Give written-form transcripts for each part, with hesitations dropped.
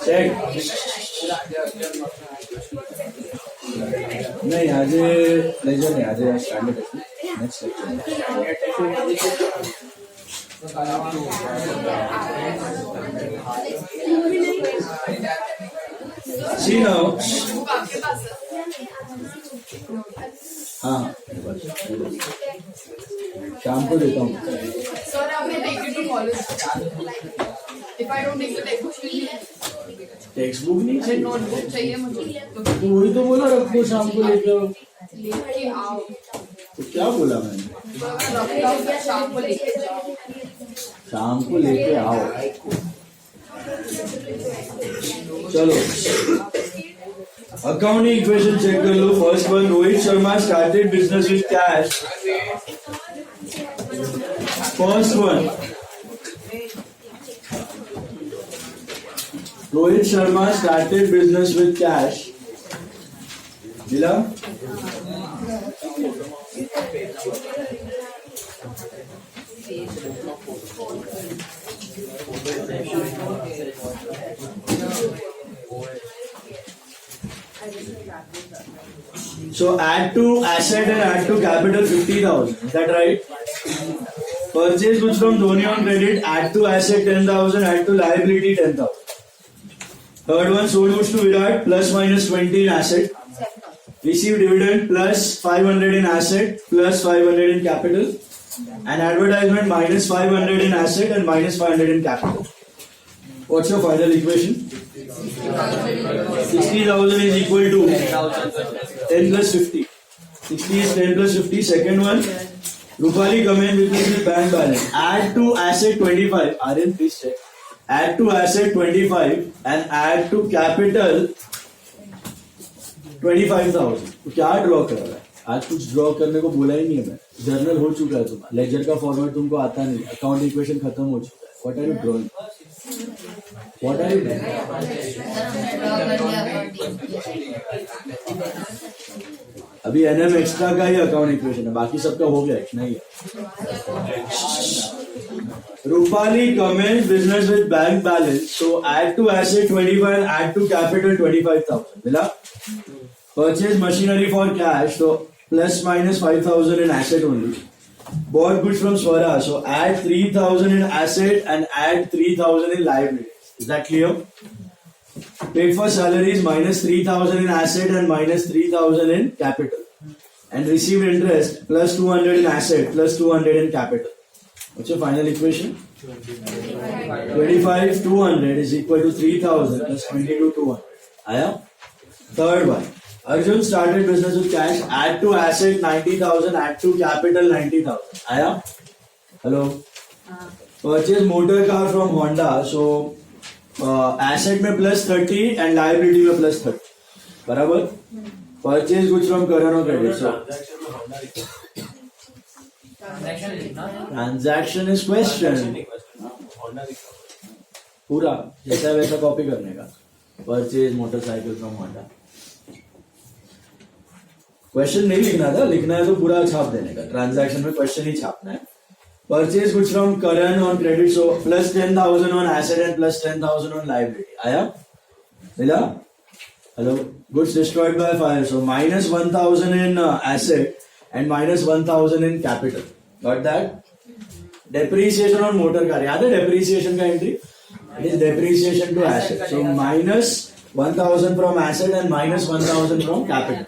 Check नहीं आज laser नहीं आज स्टैंडर्ड नेक्स्ट See now. हाँ शाम को देता हूँ. Sir, I will take you to college. If I don't take the textbook, will you? Text book नहीं चाहिए. नोटबुक चाहिए मुझे. तो वही तो बोला रखो शाम को लेके आओ. लेके आओ. तो क्या बोला मैंने? शाम को लेके जाओ. शाम को लेके आओ. चलो अकाउंटिंग इक्वेशन चेक कर लो. First one, Rohit Sharma started business with cash. First one, Rohit Sharma started business with cash. मिला? So add to asset and add to capital 50,000. Is that right? Purchase goods from Dhoni on credit. Add to asset 10,000. Add to liability 10,000. Third one, sold goods to Virat plus minus 20 in asset. Receive dividend plus 500 in asset plus 500 in capital. And advertisement minus 500 in asset and minus 500 in capital. What's your final equation? 60,000 is equal to 10 plus 50. 60 is 10 plus 50. Second one, Rupali come in with the bank balance. Add to asset 25. Aryan, please check. Add to asset 25 and add to capital 25,000. तो क्या draw कर रहा है? आज कुछ draw करने को बोला ही नहीं है. मैं जर्नल हो चुका है तुम्हारा. लेजर का फॉर्मेट तुमको आता नहीं. अकाउंट इक्वेशन खत्म हो चुका है. What are you drawing? What are you doing? अभी एनएम एक्स्ट्रा का ही अकाउंट इक्वेशन है. बाकी सबका हो गया नहीं है. Rupali commenced business with bank balance. So add to asset 25 and add to capital 25,000. मिला? Purchase machinery for cash. So plus minus 5,000 in asset only. Bought goods from Swara. So add 3,000 in asset and add 3,000 in liabilities. Is that clear? Paid for salaries minus 3,000 in asset and minus 3,000 in capital. And received interest plus 200 in asset plus 200 in capital. What's your final equation? 25 200 is equal to 3,000 plus 22 200. Aya? Third one. Arjun started business with cash. Add to asset 90,000. Add to capital 90,000. Aya? Hello? Purchase motor car from Honda. So asset में plus 30 and liability में plus 30. बराबर? Purchase goods from Karan on credit. So transaction is question. पूरा जैसा वैसा copy करने का. Purchase motorcycle from Honda. Question नहीं लिखना था. लिखना है तो पूरा छाप देने का. ट्रांजैक्शन में क्वेश्चन ही छापना है. Purchase goods from Karan on credit. So plus 10,000 on asset and plus 10,000 on liability. आया? मिला? Hello? Goods destroyed by fire. So minus 1,000 in asset and minus 1,000 in capital. Got that? Depreciation on motor car. याद है depreciation का entry? It is depreciation to asset. So minus 1,000 from asset and minus 1,000 from capital.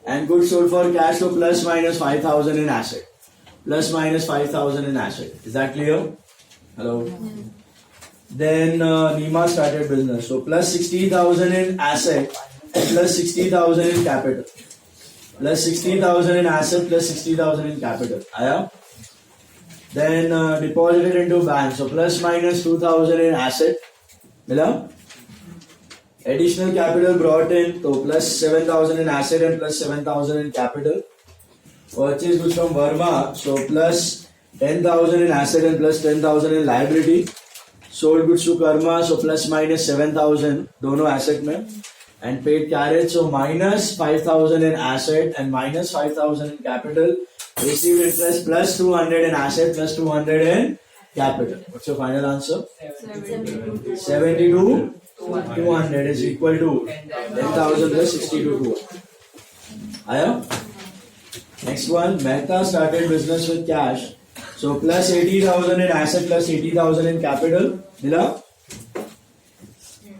And goods sold for cash, so plus minus 5,000 in asset. Plus minus 5,000 in asset. Is that clear? Hello? Then Nima started business. So plus 60,000 in asset plus 60,000 in capital. Plus 60,000 in asset plus 60,000 in capital. Aya? Then deposited into bank. So plus minus 2,000 in asset. Mila? Additional capital brought in. So plus 7,000 in asset and plus 7,000 in capital. Purchase goods from Verma. So plus 10,000 in asset and plus 10,000 in liability. Sold goods to Karma. So plus minus 7,000. दोनों asset में. And paid carriage, so minus 5,000 in asset and minus 5,000 in capital. Received interest plus 200 in asset plus 200 in capital. What's your final answer? 72 200 is equal to 10,000 plus 62 200. Aya? Next one, Mehta started business with cash. So plus 80,000 in asset plus 80,000 in capital. Mila?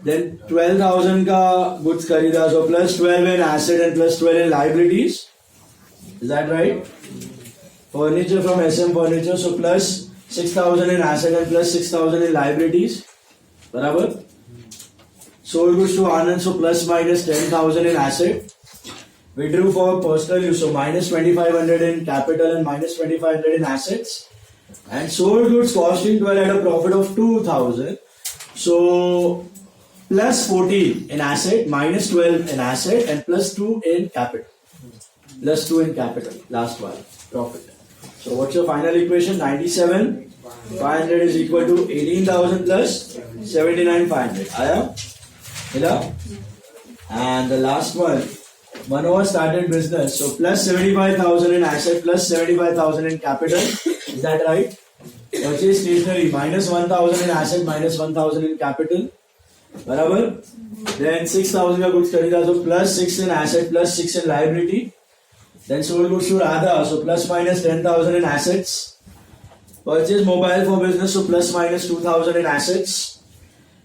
Then 12,000 ka goods kharida. So plus 12 in asset and plus 12 in liabilities. Is that right? Furniture from SM Furniture. So plus 6,000 in asset and plus 6,000 in liabilities. Barabar? Sold goods to Anand. So plus minus 10,000 in asset. Withdrew for personal use, so minus 2,500 in capital and minus 2,500 in assets. And sold goods costing 12 at a profit of 2,000. So plus 14 in asset, minus 12 in asset, and plus 2 in capital. Plus 2 in capital, last one, profit. So what's your final equation? 97,500 is equal to 18,000 plus 79,500. Aya? Hila? And the last one. Manohar started business, so plus 75,000 in asset, plus 75,000 in capital. Is that right? Purchase stationery, minus 1,000 in asset, minus 1,000 in capital. Barabar? Then 6,000 ka goods kharida, so plus 6 in asset, plus 6 in liability. Then sold goods to Radha, so plus minus 10,000 in assets. Purchase mobile for business, so plus minus 2,000 in assets.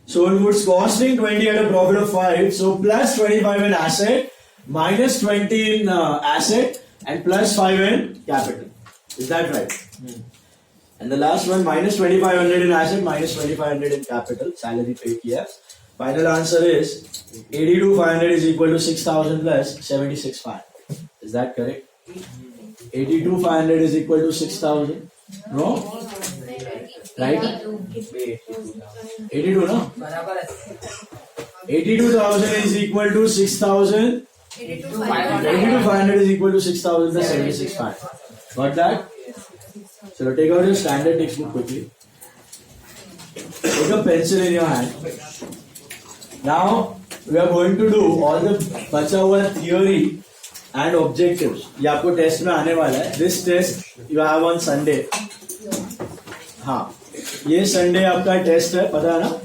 Sold goods costing 20 at a profit of 5, so plus 25 in asset. Minus 20 in asset and plus 5 in capital. Is that right? And the last one, minus 2,500 in asset, minus 2,500 in capital. Salary paid here. Final answer is 82,500 is equal to 6,000 plus 76,500. Is that correct? 82,500 is equal to 6,000. No? Right? 82, no? 82,000 is equal to 6,000. 82,500 is equal to 6,000 plus 76,500. Got that? So take out your standard textbook quickly. Take a pencil in your hand. Now we are going to do all the बचा हुआ theory and objectives. ये आपको test में आने वाला है. This test you have on Sunday. हाँ, ये संडे आपका टेस्ट है, पता है ना?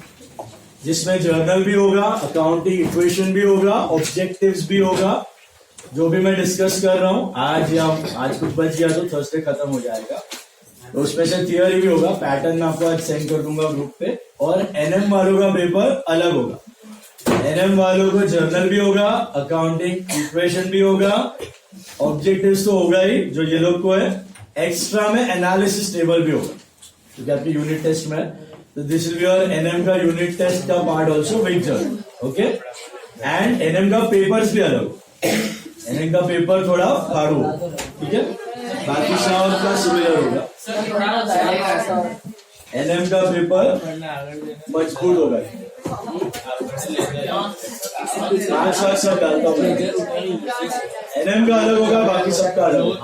जिसमें जर्नल भी होगा, अकाउंटिंग इक्वेशन भी होगा, ऑब्जेक्टिव्स भी होगा, जो भी मैं डिस्कस कर रहा हूँ आज कुछ बच गया तो थर्सडे खत्म हो जाएगा. तो उसमें से थियरी भी होगा. पैटर्न मैं आपको आज सेंड कर दूंगा ग्रुप पे. और एनएम वालों का पेपर अलग होगा. एनएम वालों को जर्नल भी होगा, अकाउंटिंग इक्वेशन भी होगा, ऑब्जेक्टिव्स तो होगा ही जो ये लोग को है. एक्स्ट्रा में एनालिसिस टेबल भी होगा क्योंकि आपकी यूनिट टेस्ट में. So this will be your NM का यूनिट टेस्ट का part also with journal. Okay. And NM का पेपर्स भी अलग. NM का पेपर थोड़ा हार्ड होगा. ठीक है. बाकी सब का सिमिलर होगा. NM का पेपर मजबूत होगा. साथ सब डालता हूँ. NM का अलग होगा, बाकी सबका अलग होगा.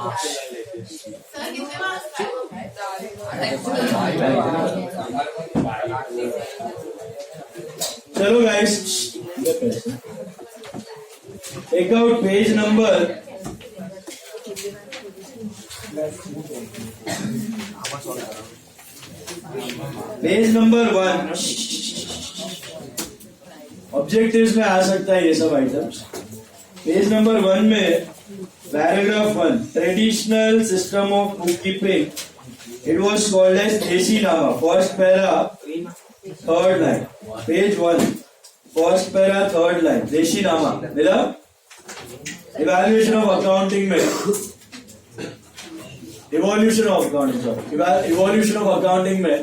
चलो guys, take out page number 1. Objectives में आ सकता है ये सब आइटम्स. पेज नंबर 1 में paragraph 1, traditional system of book keeping. It was called as Desi Nama. First para, third line. Page 1. First para, third line. Desi Nama. मिला? Evaluation of accounting में. Evolution of accounting. Sorry. Evolution of accounting में.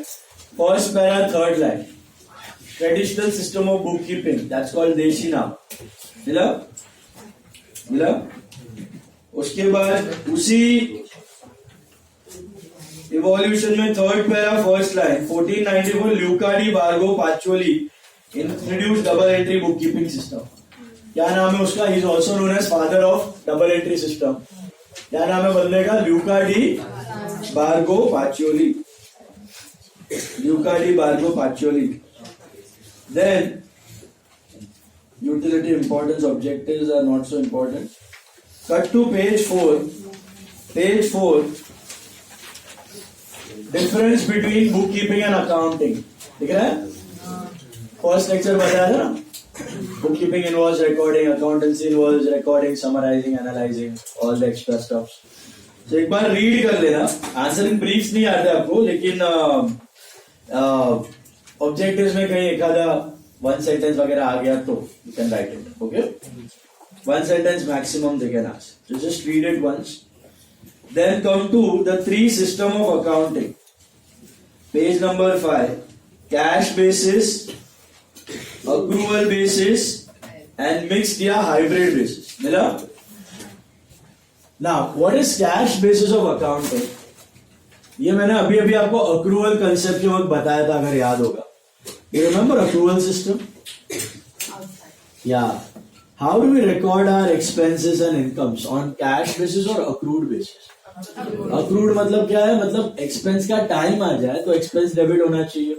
First para, third line. Traditional system of bookkeeping. That's called Desi Nama. मिला? मिला? उसके बाद उसी evolution में third para first line 1494 Luca di Borgo Pacioli introduce double entry bookkeeping system. क्या नाम है उसका? He is also known as father of double entry system. क्या नाम है बंदे का? Luca di Borgo Pacioli. Luca di Borgo Pacioli. Then utility importance objectives are not so important. Cut to page 4. Page 4. Difference between bookkeeping and accounting दिख रहा है? First lecture बताया था ना, bookkeeping involves recording, accountancy involves recording, summarising, analysing, all the extra stuff. तो एक बार read कर लेना. आंसर इन ब्रीफ्स नहीं आते आपको, लेकिन ऑब्जेक्टिव्स में कहीं एखादा वन सेंटेंस वगैरह आ गया तो you can write it. Okay, one sentence maximum they can ask. So just read it once. Then come to the three system of accounting. Page number 5. Cash basis, accrual basis, and mixed या hybrid basis. मिला? Now, what is cash basis of accounting? ये मैंने अभी अभी आपको accrual concept के वक्त बताया था, अगर याद होगा. You remember accrual system? Yeah. How do we record our expenses and incomes on cash basis or accrued basis? Accrued मतलब क्या है? मतलब expense का टाइम आ जाए तो expense डेबिट होना चाहिए,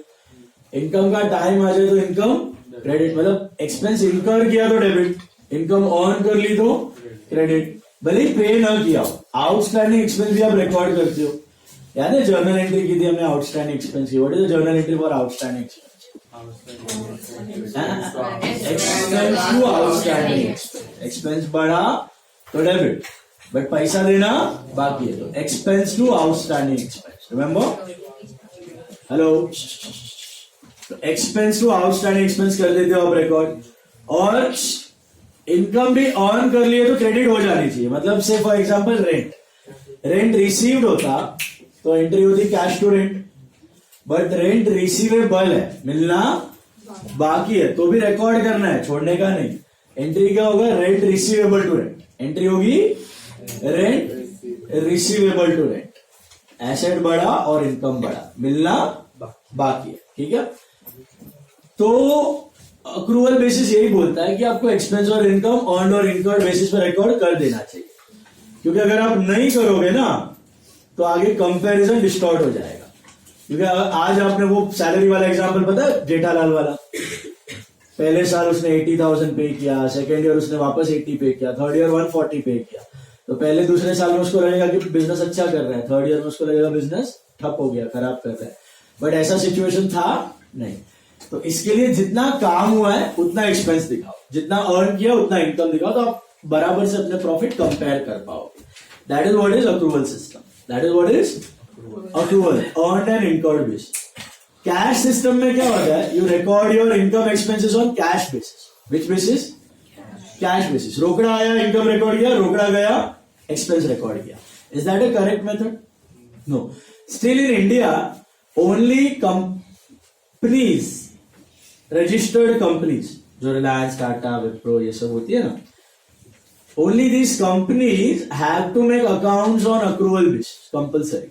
इनकम का टाइम आ जाए तो इनकम क्रेडिट. मतलब एक्सपेंस इनकर किया तो डेबिट, इनकम ऑन कर ली तो क्रेडिट. भले ही पे ना किया हो, आउटस्टैंडिंग एक्सपेंस भी आप रिकॉर्ड करते हो. याद है जर्नल एंट्री की थी हमने आउटस्टैंडिंग एक्सपेंस की. What is the journal entry for outstanding expense? Expense to outstanding. Expense बढ़ा तो डेबिट, बट पैसा देना बाकी है तो expense to outstanding expense. Remember? Hello, expense to outstanding expense कर देते हो आप रिकॉर्ड. और इनकम भी ऑन कर लिए तो क्रेडिट हो जानी चाहिए. मतलब से फॉर एग्जांपल रेंट रिसीव्ड होता तो एंट्री होती cash to rent, but rent receivable है, मिलना बाकी है तो भी रिकॉर्ड करना है, छोड़ने का नहीं. एंट्री क्या होगा? Rent receivable to rent. Entry होगी rent receivable to rent. Asset बढ़ा और इनकम बढ़ा, मिलना बाकी है. ठीक है, तो अक्रूवल बेसिस यही बोलता है कि आपको एक्सपेंस और इनकम अर्न और इनकर्ड बेसिस पर रिकॉर्ड कर देना चाहिए. क्योंकि अगर आप नहीं करोगे ना तो आगे कंपैरिजन डिस्टॉर्ट हो जाएगा. क्योंकि आज आपने वो सैलरी वाला एग्जांपल पता है, जेठालाल वाला. पहले साल उसने 80,000 पे किया, सेकेंड ईयर उसने वापस 80 पे किया, थर्ड ईयर 140 पे किया. तो पहले दूसरे साल में उसको लगेगा कि बिजनेस अच्छा कर रहा है, थर्ड ईयर में उसको लगेगा बिजनेस ठप हो गया, खराब कर रहा है. बट ऐसा सिचुएशन था नहीं. तो इसके लिए जितना काम हुआ है उतना एक्सपेंस दिखाओ, जितना अर्न किया उतना इनकम दिखाओ, तो आप बराबर से अपने प्रॉफिट कंपेयर कर पाओगे. That is what is accrual system. That is what is accrual, earn and incurred basis. Cash system में क्या होता है? You record your income expenses on cash basis. Which basis? Cash basis. रोकड़ा आया, income record किया, रोकड़ा गया, expense record किया. Is that a correct method? No. Still in India only companies, registered companies जो रिलायंस, टाटा, विप्रो ये सब होती है ना, only these companies have to make accounts on accrual basis compulsory.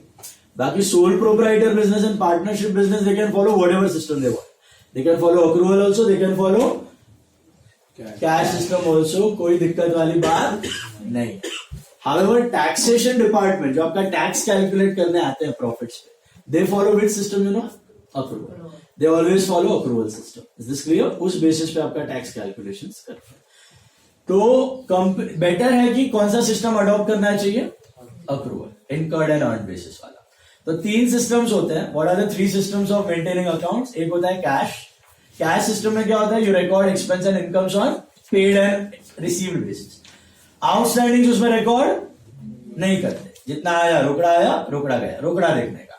बाकी sole proprietor business and partnership business they can follow whatever system they want. They can follow accrual also, they can follow cash system also. कोई दिक्कत वाली बात नहीं. However taxation department जो आपका tax calculate करने आते हैं प्रॉफिट्स पे, they follow which system? You know, accrual. They always follow accrual system. Is this clear? उस बेसिस पे आपका टैक्स कैलकुलेशंस करते हैं. तो बेटर है कि कौन सा सिस्टम अडॉप्ट करना चाहिए? Accrual, incurred and earn basis वाला. तो 3 सिस्टम्स होते हैं. What are the 3 systems of maintaining accounts? एक होता है कैश. कैश सिस्टम में क्या होता है? You record expense and incomes on paid and received basis. Outstanding उसमें रिकॉर्ड नहीं करते. जितना आया रोकड़ा गया, रोकड़ा देखने का.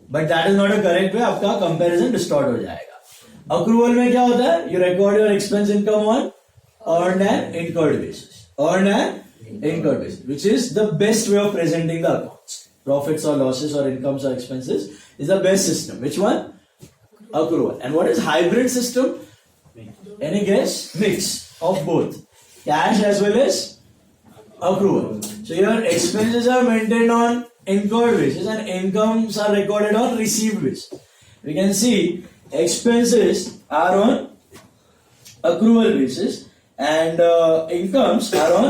But that is not a correct way. आपका कंपैरिजन डिस्टॉर्ट हो जाएगा. अक्रूवल में क्या होता है? You record your expense income on earned and incurred basis. Earned and incurred basis, which is the best way of presenting the accounts. Profits और losses और incomes और expenses is the best system. Which one? Accrual. And what is hybrid system? Any guess? Mix of both cash as well as accrual. So your expenses are maintained on incurred basis and incomes are recorded on received basis. We can see expenses are on accrual basis and incomes are on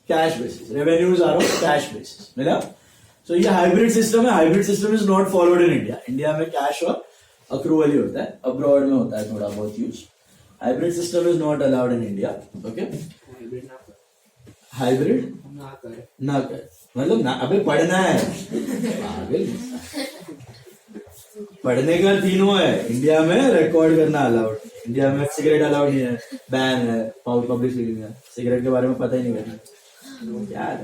cash basis. Revenues are on cash basis. मिला? So ये hybrid system है. Hybrid system is not followed in India. India में cash और accrual ही होता है. Abroad में होता है थोड़ा बहुत use. Hybrid system is not allowed in India. Okay? Hybrid ना कर मतलब ना, अबे पढ़ना है. पढ़ने का तीनों है, इंडिया में रिकॉर्ड करना अलाउड, इंडिया में सिगरेट अलाउड नहीं है, बैन है, पब्लिक स्पीकिंग है, सिगरेट के बारे में पता ही नहीं करना, क्या है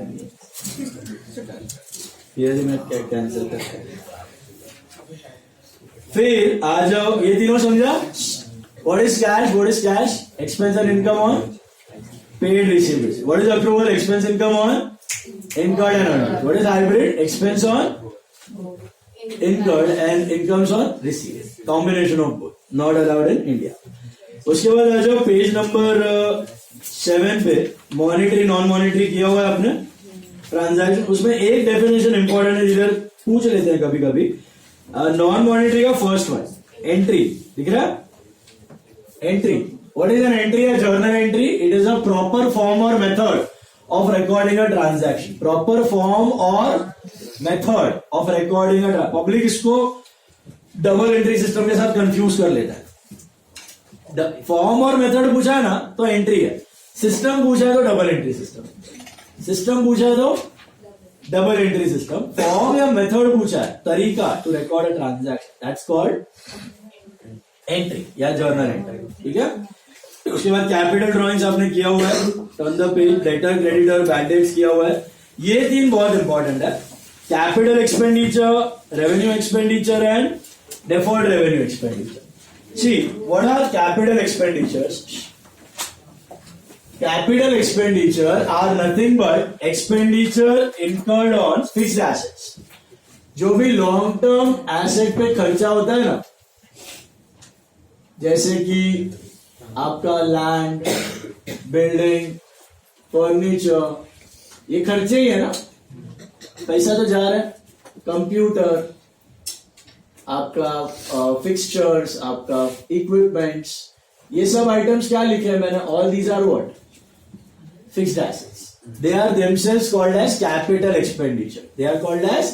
ये मैं कैंसिल करता हूं। फिर आ जाओ, ये तीनों समझा? What is cash? What is cash? Expense and income on paid received. What is accrual? Expense income on incurred and earned. What is hybrid? Expense on incurred and incomes on received. Combination of both. Not allowed in India. उसके बाद आ जाओ page number 7 पे, monetary non monetary किया हुआ है आपने transaction. उसमें एक डेफिनेशन इंपॉर्टेंट है, जिधर पूछ लेते हैं कभी कभी। नॉन मॉनिटरी का फर्स्ट वन एंट्री दिख रहा है? Entry, what is an entry? A journal entry, it is a proper form और method of recording a transaction. Proper form or method of recording a public इसको double entry system के साथ confuse कर लेता है। फॉर्म और method पूछा है ना तो एंट्री है, सिस्टम पूछा है तो डबल एंट्री सिस्टम, सिस्टम पूछा है तो डबल एंट्री सिस्टम, फॉर्म या मेथड पूछा है तरीका to record a transaction, that's called entry या जर्नल एंट्री। ठीक है, उसके बाद कैपिटल ड्रॉइंग्स आपने किया हुआ है, turn the page, debtor creditor bad debts किया हुआ है। ये तीन बहुत इंपॉर्टेंट है, capital expenditure, revenue expenditure and deferred revenue expenditure. See, what are capital expenditures? Capital expenditure are nothing but expenditure incurred on fixed assets. जो भी long term asset पे खर्चा होता है ना, जैसे कि आपका लैंड, बिल्डिंग, फर्नीचर, ये खर्चे ही है ना, पैसा तो जा रहा है। कंप्यूटर, आपका फिक्सचर्स, आपका इक्विपमेंट्स, ये सब आइटम्स क्या लिखे हैं मैंने? All these are what? Fixed assets. They are themselves called as capital expenditure. They are called as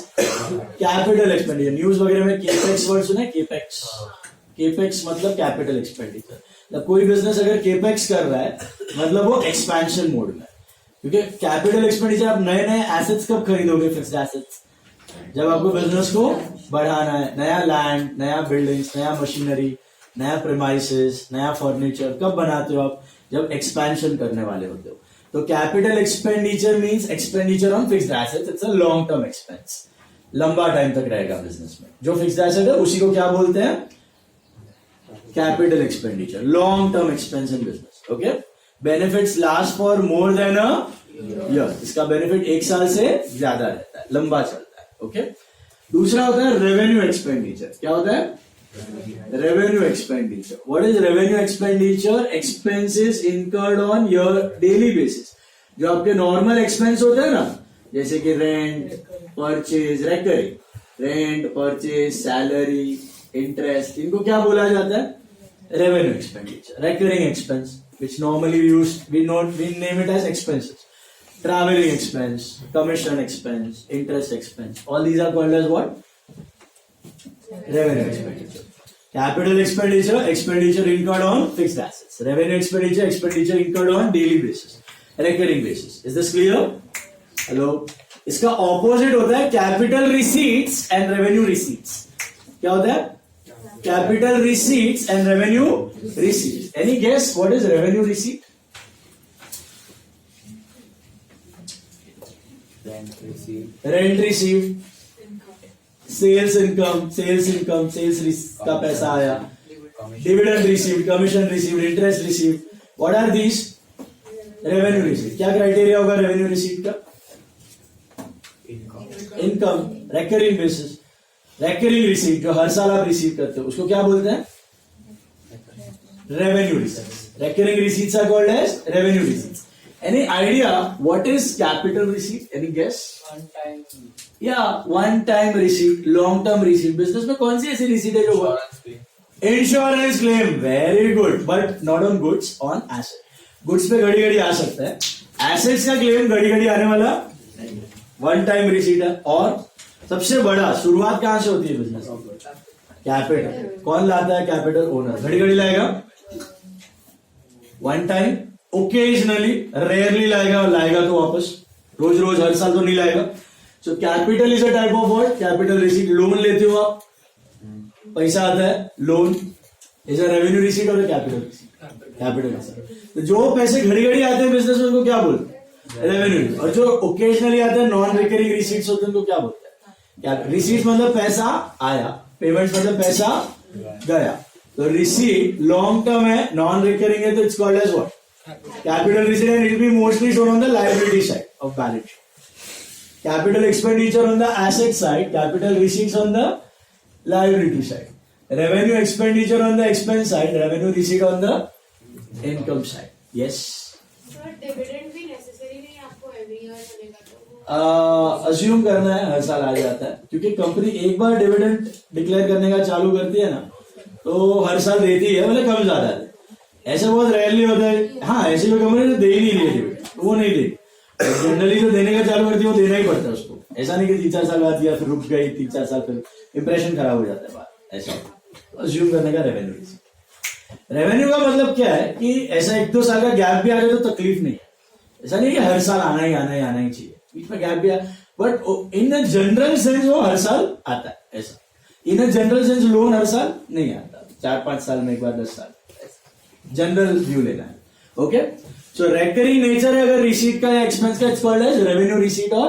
capital expenditure. News वगैरह में केपेक्स वर्ड सुना है? केपेक्स, केपेक्स मतलब कैपिटल एक्सपेंडिचर। मतलब कोई बिजनेस अगर केपेक्स कर रहा है मतलब वो एक्सपेंशन मोड में, क्योंकि कैपिटल एक्सपेंडिचर आप नए नए एसेट्स कब खरीदोगे? फिक्स्ड एसेट्स, जब आपको बिजनेस को बढ़ाना है, नया लैंड, नया बिल्डिंग्स, नया मशीनरी, नया प्रीमाइसेस, नया फर्नीचर कब बनाते हो आप? जब एक्सपेंशन करने वाले होते हो। तो capital expenditure means expenditure on fixed assets, it's a long term expense, लंबा टाइम तक रहेगा बिजनेस में। जो फिक्स्ड एसेट है उसी को क्या बोलते हैं? Capital expenditure, long term expense in business. Okay, benefits last for more than a year, इसका बेनिफिट एक साल से ज्यादा रहता है, लंबा चलता है। ओके, दूसरा होता है रेवेन्यू एक्सपेंडिचर। क्या होता है? Revenue expenditure. What is revenue expenditure? Expenses incurred on your daily basis. जो आपके नॉर्मल एक्सपेंस होते हैं ना, जैसे कि rent, purchase, recurring, rent, purchase, salary, interest, इनको क्या बोला जाता है? Revenue expenditure. Recurring expense, which normally we name it as expenses. Traveling expense, commission expense, interest expense, all these are called as what? Revenue expenditure. Capital expenditure, expenditure incurred on fixed assets. Revenue expenditure, expenditure incurred on daily basis, recurring basis. Is this clear? Hello? इसका opposite होता है capital receipts and revenue receipts. क्या होता है? Capital receipts and revenue receipts. Any guess what is revenue receipt? Rent received, sales income, sales का पैसा आया, dividend received, commission received, interest received. What are these? Revenue receipt. क्या criteria होगा revenue receipt का? Income, recurring basis. Recurring receipt जो हर साल आप receive करते हो उसको क्या बोलते हैं? Revenue receipts. Recurring receipts are called as revenue receipts. Any idea what is capital receipt? Any guess? One time. Yeah, one time receipt, long term receipt. Business में कौन सी ऐसी receipt है जो Insurance claim. Insurance claim, very good, but not on goods, on asset. Goods पे घड़ी घड़ी आ सकता है, assets का claim घड़ी घड़ी आने वाला one time receipt है। और सबसे बड़ा शुरुआत कहाँ से होती है बिजनेस? कैपिटल। कौन लाता है? Capital owner. घड़ी घड़ी लाएगा वन टाइम, ओकेजनली, रेयरली लाएगा, और लाएगा तो वापस, रोज रोज हर साल तो नहीं लाएगा। So capital is a type of what? Capital receipt. Loan लेते हो आप, पैसा आता है, loan is a revenue receipt और कैपिटल रिसीट, कैपिटल रिसीट। तो जो पैसे घड़ी घड़ी आते हैं बिजनेस में उनको क्या बोलते हैं, रेवेन्यू। और जो ओकेजनली आते हैं नॉन रिकरिंग रिसीट्स होते हैं उनको क्या बोलते हैं, रिसीट्स मतलब पैसा आया, पेमेंट मतलब पैसा गया। तो रिसीट लॉन्ग टर्म है, नॉन रिकरिंग है, तो it's called as what, capital receipt, and it be mostly shown on the liability side of balance sheet. Capital expenditure on the asset side, capital receipts on the liability side. Revenue expenditure on the expense side, revenue receipt on the income side. Yes. Sir, dividend भी necessary नहीं है आपको every year चलेगा तो assume करना है हर साल आ जाता है, क्योंकि कंपनी एक बार डिविडेंड डिक्लेयर करने का चालू करती है ना, तो हर साल देती है, मतलब कम ज्यादा है। ऐसा बहुत रेयरली होता है, हाँ ऐसी कोई कंपनी जो दे ही नहीं रही है डिविडेंड, वो नहीं देती। जनरली जो देने का चालू करती है वो देना ही पड़ता है उसको, ऐसा नहीं कि 3-4 साल बाद दिया फिर रुक गई, 3-4 साल फिर इंप्रेशन खराब हो जाता है बात, ऐसा अज्यूम करने का रेवेन्यू। रेवेन्यू का मतलब क्या है कि ऐसा 1-2 साल का गैप भी आ जाए तो तकलीफ नहीं है, ऐसा नहीं कि हर साल आना ही चाहिए, बीच में गैप भी आ, but in a general sense वो हर साल आता है। ऐसा in a general sense loan हर साल नहीं आता, 4-5 साल में एक बार, 10 साल, जनरल व्यू लेना है। ओके, सो रेकरिंग नेचर है अगर रिसीट का या एक्सपेंस का, it's called as revenue receipt और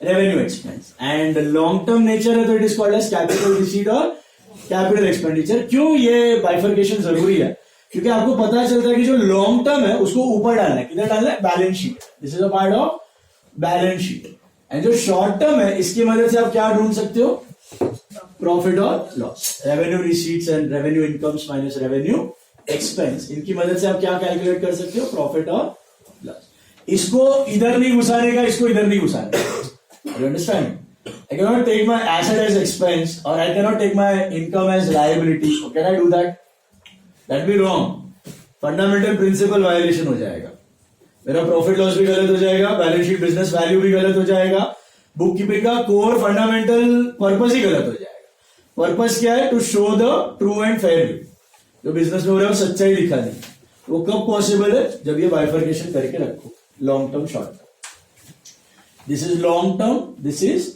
revenue expense. And long term nature है तो it is called as capital receipt और कैपिटल एक्सपेंडिचर। क्यों ये बाइफर्केशन जरूरी है, क्योंकि आपको पता चलता है कि जो लॉन्ग टर्म है उसको ऊपर डालना है, किधर डालना है, balance sheet, this is a part of balance sheet. And जो शॉर्ट टर्म है इसकी मदद से आप क्या ढूंढ सकते हो, प्रॉफिट और loss, revenue receipts and revenue incomes minus revenue expense, इनकी मदद से आप क्या कैलकुलेट कर सकते हो, प्रॉफिट और लॉस। इसको इधर नहीं घुसाने का, इसको इधर नहीं घुसाने का, you understand? I cannot take my asset as expense or I cannot take my income as liability. So can I do that? That be wrong. Fundamental principle violation हो जाएगा, मेरा प्रॉफिट लॉस भी गलत हो जाएगा, बैलेंस शीट बिजनेस वैल्यू भी गलत हो जाएगा, बुक कीपिंग का कोर फंडामेंटल पर्पस ही गलत हो जाएगा। पर्पस क्या है, to show the true and fair view, जो बिजनेस में हो रहा है वो सच्चाई दिखा नहीं। वो कब पॉसिबल है, जब ये बाइफर्केशन करके रखो, long term short term, this is long term, this is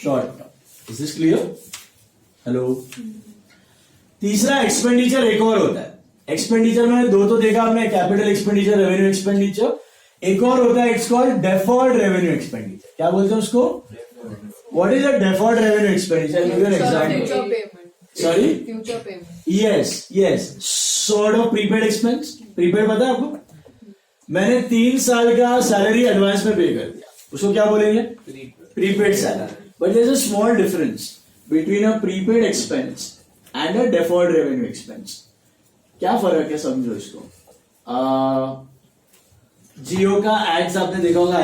short term. Is this clear? Hello. तीसरा एक्सपेंडिचर एक और होता है, एक्सपेंडिचर में दो तो देखा आपने, कैपिटल एक्सपेंडिचर, रेवेन्यू एक्सपेंडिचर, एक और होता है it's called deferred revenue expenditure. क्या बोलते हैं उसको, what is a deferred revenue expenditure? Give an example. Sorry, future payment. Yes, sort of prepaid expense. Prepaid पता है आपको, मैंने 3 साल का सैलरी एडवांस में पे कर दिया, उसको क्या बोलेंगे, prepaid salary. But there is a small difference between a prepaid expense and a deferred revenue expense. क्या फर्क है, समझो इसको। जियो का एड्स आपने देखा होगा,